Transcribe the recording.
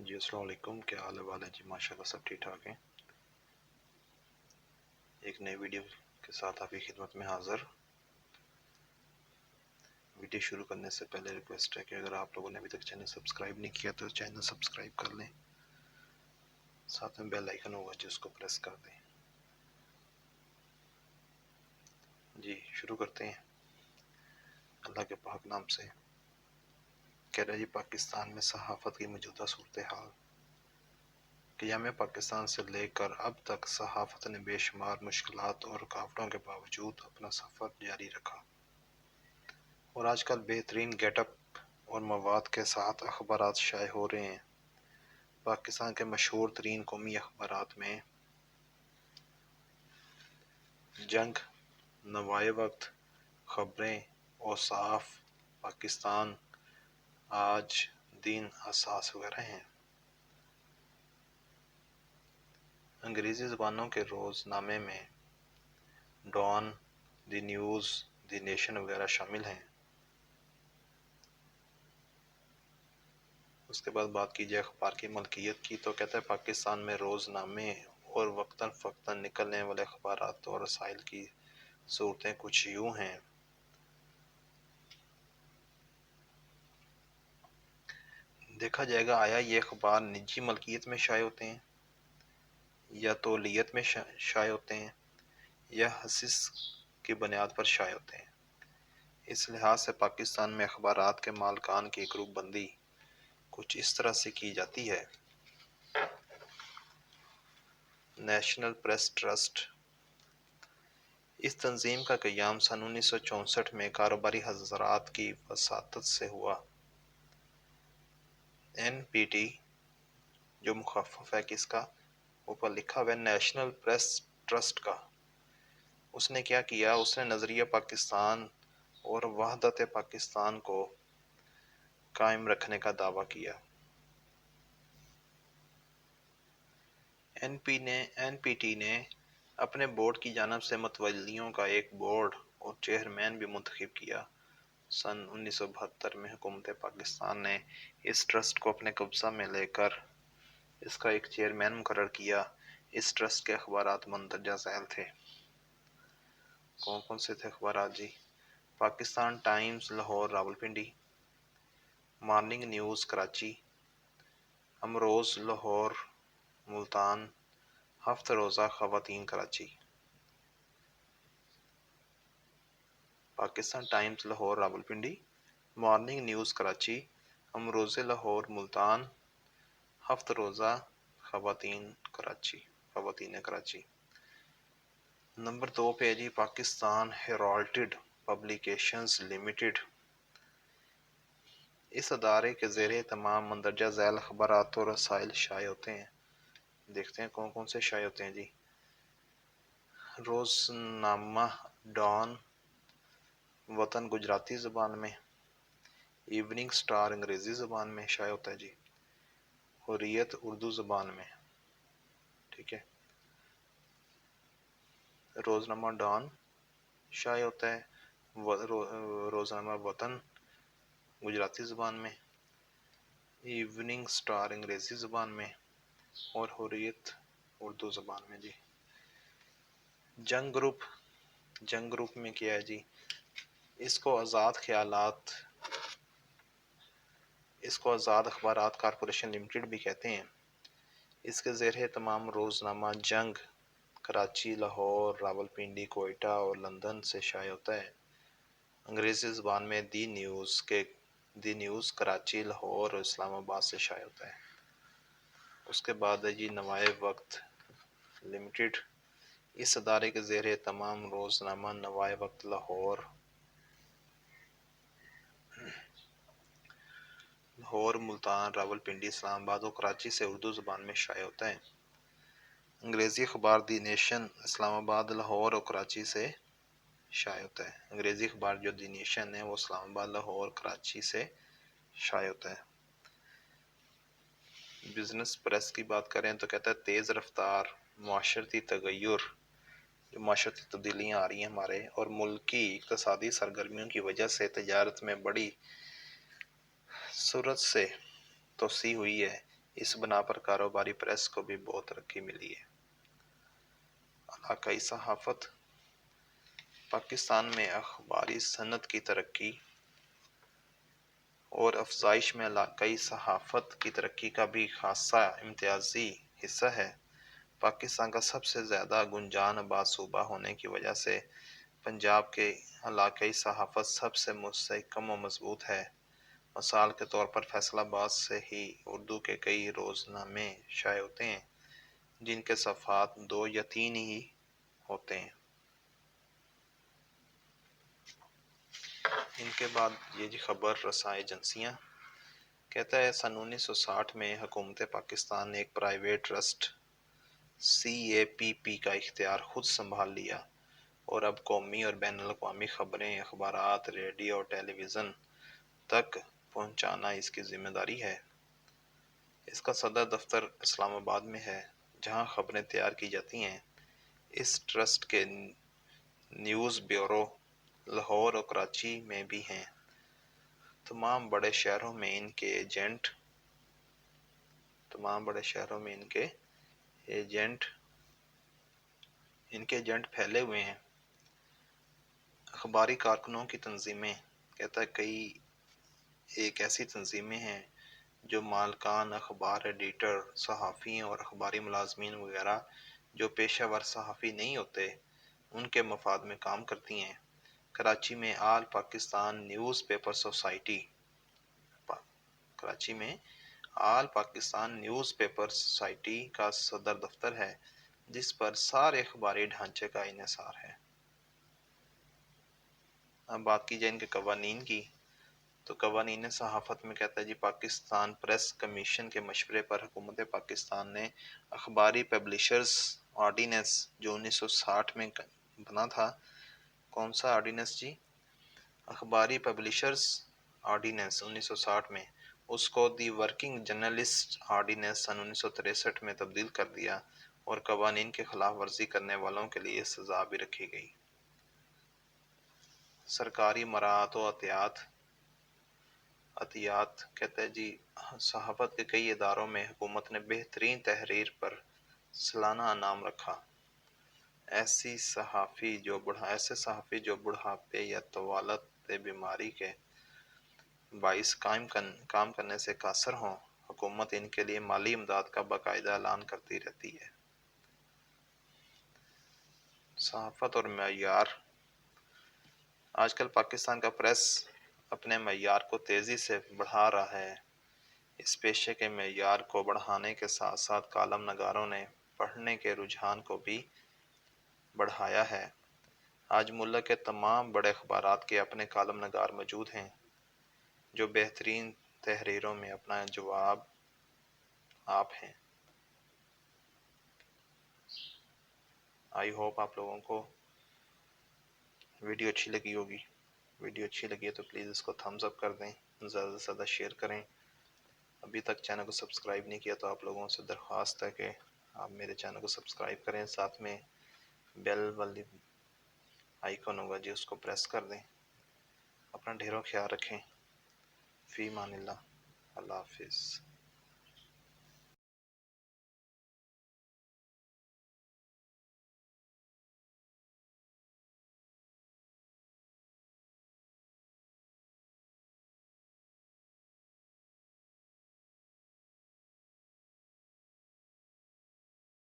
جی السلام علیکم، کیا حال ہے جی؟ ماشاءاللہ سب ٹھیک ٹھاک ہیں۔ ایک نئی ویڈیو کے ساتھ آپ کی خدمت میں حاضر۔ ویڈیو شروع کرنے سے پہلے ریکویسٹ ہے کہ اگر آپ لوگوں نے ابھی تک چینل سبسکرائب نہیں کیا تو چینل سبسکرائب کر لیں، ساتھ میں بیل آئیکن ہوگا جس کو پریس کر دیں۔ جی شروع کرتے ہیں اللہ کے پاک نام سے۔ کہہ رہا جی پاکستان میں صحافت کی موجودہ صورتحال۔ قیام پاکستان سے لے کر اب تک صحافت نے بے شمار مشکلات اور رکاوٹوں کے باوجود اپنا سفر جاری رکھا، اور آج کل بہترین گیٹ اپ اور مواد کے ساتھ اخبارات شائع ہو رہے ہیں۔ پاکستان کے مشہور ترین قومی اخبارات میں جنگ، نوائے وقت، خبریں، اوصاف پاکستان، آج، دن، اساس وغیرہ ہیں۔ انگریزی زبانوں کے روز نامے میں Dawn, the News, the Nation وغیرہ شامل ہیں۔ اس کے بعد بات کی جائے اخبار کی ملکیت کی تو کہتا ہے پاکستان میں روز نامے اور وقتاً فوقتاً نکلنے والے اخبارات اور رسائل کی صورتیں کچھ یوں ہیں۔ دیکھا جائے گا آیا یہ اخبار نجی ملکیت میں شائع ہوتے ہیں یا تولیت میں شائع ہوتے ہیں یا حصص کی بنیاد پر شائع ہوتے ہیں۔ اس لحاظ سے پاکستان میں اخبارات کے مالکان کی گروپ بندی کچھ اس طرح سے کی جاتی ہے۔ نیشنل پریس ٹرسٹ، اس تنظیم کا قیام سن 1964 میں کاروباری حضرات کی وساطت سے ہوا۔ این پی ٹی جو مخفف ہے کس کا، اوپر لکھا ہوا ہے نیشنل پریس ٹرسٹ کا۔ اس نے کیا کیا، اس نے نظریہ پاکستان اور وحدت پاکستان کو قائم رکھنے کا دعویٰ کیا۔ این پی ٹی نے اپنے بورڈ کی جانب سے متولیوں کا ایک بورڈ اور چیئرمین بھی منتخب کیا۔ سن 1972 میں حکومت پاکستان نے اس ٹرسٹ کو اپنے قبضہ میں لے کر اس کا ایک چیئرمین مقرر کیا۔ اس ٹرسٹ کے اخبارات مندرجہ ذیل تھے۔ کون کون سے تھے اخبارات جی؟ Pakistan Times Lahore Rawalpindi, Morning News Karachi, Imroz Lahore Multan, ہفتہ روزہ Khawateen Karachi. Pakistan Times Lahore Rawalpindi, Morning News Karachi, Imroz Lahore Multan, ہفتہ روزہ خواتین کراچی۔ نمبر 2 پہ جی پاکستان ہیرالڈ پبلیکیشنز لمیٹڈ۔ اس ادارے کے زیر اہتمام مندرجہ ذیل اخبارات اور رسائل شائع ہوتے ہیں۔ دیکھتے ہیں کون کون سے شائع ہوتے ہیں جی۔ روزنامہ ڈان وطن گجراتی زبان میں، ایوننگ سٹار انگریزی زبان میں شائع ہوتا ہے جی، حریت اردو زبان میں، ٹھیک ہے۔ روزنامہ ڈان شائع ہوتا ہے، روزنامہ وطن گجراتی زبان میں، ایوننگ سٹار انگریزی زبان میں اور حریت اردو زبان میں جی۔ جنگ گروپ میں کیا ہے جی؟ اس کو آزاد اخبارات کارپوریشن لمیٹڈ بھی کہتے ہیں۔ اس کے زیر اہتمام روزنامہ جنگ کراچی، لاہور، راولپنڈی، کوئٹہ اور لندن سے شائع ہوتا ہے۔ انگریزی زبان میں دی نیوز کراچی، لاہور اور اسلام آباد سے شائع ہوتا ہے۔ اس کے بعد ہے جی نوائے وقت لمیٹڈ۔ اس ادارے کے زیر اہتمام روزنامہ نوائے وقت لاہور ملتان، راولپنڈی، اسلام آباد اور کراچی سے اردو زبان میں شائع ہوتا ہے۔ انگریزی اخبار دی نیشن اسلام آباد، لاہور اور کراچی سے شائع ہوتا ہے۔ انگریزی اخبار جو دی نیشن ہے وہ اسلام آباد، لاہور، کراچی سے شائع ہوتا ہے۔ بزنس پریس کی بات کریں تو کہتا ہے تیز رفتار معاشرتی تغیر، جو معاشرتی تبدیلیاں آ رہی ہیں ہمارے، اور ملکی اقتصادی سرگرمیوں کی وجہ سے تجارت میں بڑی سرعت سے توسیع ہوئی ہے، اس بنا پر کاروباری پریس کو بھی بہت ترقی ملی ہے۔ علاقائی صحافت۔ پاکستان میں اخباری صنعت کی ترقی اور افزائش میں علاقائی صحافت کی ترقی کا بھی خاصا امتیازی حصہ ہے۔ پاکستان کا سب سے زیادہ گنجان آباد صوبہ ہونے کی وجہ سے پنجاب کے علاقائی صحافت سب سے مستحکم و مضبوط ہے۔ مثال کے طور پر فیصل آباد سے ہی اردو کے کئی روزنامے شائع ہوتے ہیں جن کے صفحات 2 یا 3 ہی ہوتے ہیں۔ ان کے بعد یہ جی خبر رساں ایجنسیاں کہتا ہے سن 1960 میں حکومت پاکستان نے ایک پرائیویٹ ٹرسٹ CAPP کا اختیار خود سنبھال لیا اور اب قومی اور بین الاقوامی خبریں، اخبارات، ریڈیو اور ٹیلی ویژن تک پہنچانا اس کی ذمہ داری ہے۔ اس کا صدر دفتر اسلام آباد میں ہے جہاں خبریں تیار کی جاتی ہیں۔ اس ٹرسٹ کے نیوز بیورو لاہور اور کراچی میں بھی ہیں۔ تمام بڑے شہروں میں ان کے ایجنٹ پھیلے ہوئے ہیں۔ اخباری کارکنوں کی تنظیمیں کہتا ہے کئی ایک ایسی تنظیمیں ہیں جو مالکان اخبار، ایڈیٹر، صحافی اور اخباری ملازمین وغیرہ جو پیشہ ور صحافی نہیں ہوتے ان کے مفاد میں کام کرتی ہیں۔ کراچی میں آل پاکستان نیوز پیپر سوسائٹی کا صدر دفتر ہے جس پر سارے اخباری ڈھانچے کا انحصار ہے۔ اب بات کی جائے ان کے قوانین کی تو قوانین صحافت میں کہتا ہے جی پاکستان پریس کمیشن کے مشورے پر حکومت پاکستان نے اخباری پبلشرز آرڈیننس جو 1960 میں بنا تھا۔ کون سا آرڈیننس جی؟ اخباری پبلشرز آرڈیننس 1960 میں، اس کو دی ورکنگ جرنلسٹ آرڈیننس سن 1963 میں تبدیل کر دیا اور قوانین کی خلاف ورزی کرنے والوں کے لیے سزا بھی رکھی گئی۔ سرکاری مراعات و عطیات کہتے ہیں جی صحافت کے کئی اداروں میں حکومت نے بہترین تحریر پر سالانہ انعام رکھا۔ ایسے صحافی جو بڑھاپے یا طوالت بیماری کے باعث کام کرنے سے قاصر ہوں، حکومت ان کے لیے مالی امداد کا باقاعدہ اعلان کرتی رہتی ہے۔ صحافت اور معیار۔ آج کل پاکستان کا پریس اپنے معیار کو تیزی سے بڑھا رہا ہے۔ اس پیشے کے معیار کو بڑھانے کے ساتھ ساتھ کالم نگاروں نے پڑھنے کے رجحان کو بھی بڑھایا ہے۔ آج ملک کے تمام بڑے اخبارات کے اپنے کالم نگار موجود ہیں جو بہترین تحریروں میں اپنا جواب آپ ہیں۔ آئی ہوپ آپ لوگوں کو ویڈیو اچھی لگی ہوگی۔ ویڈیو اچھی لگی ہے تو پلیز اس کو تھمز اپ کر دیں، زیادہ سے زیادہ شیئر کریں۔ ابھی تک چینل کو سبسکرائب نہیں کیا تو آپ لوگوں سے درخواست ہے کہ آپ میرے چینل کو سبسکرائب کریں، ساتھ میں بیل والی آئیکن ہوگا جی اس کو پریس کر دیں۔ اپنا ڈھیروں خیال رکھیں۔ فی امان اللہ۔ اللہ حافظ۔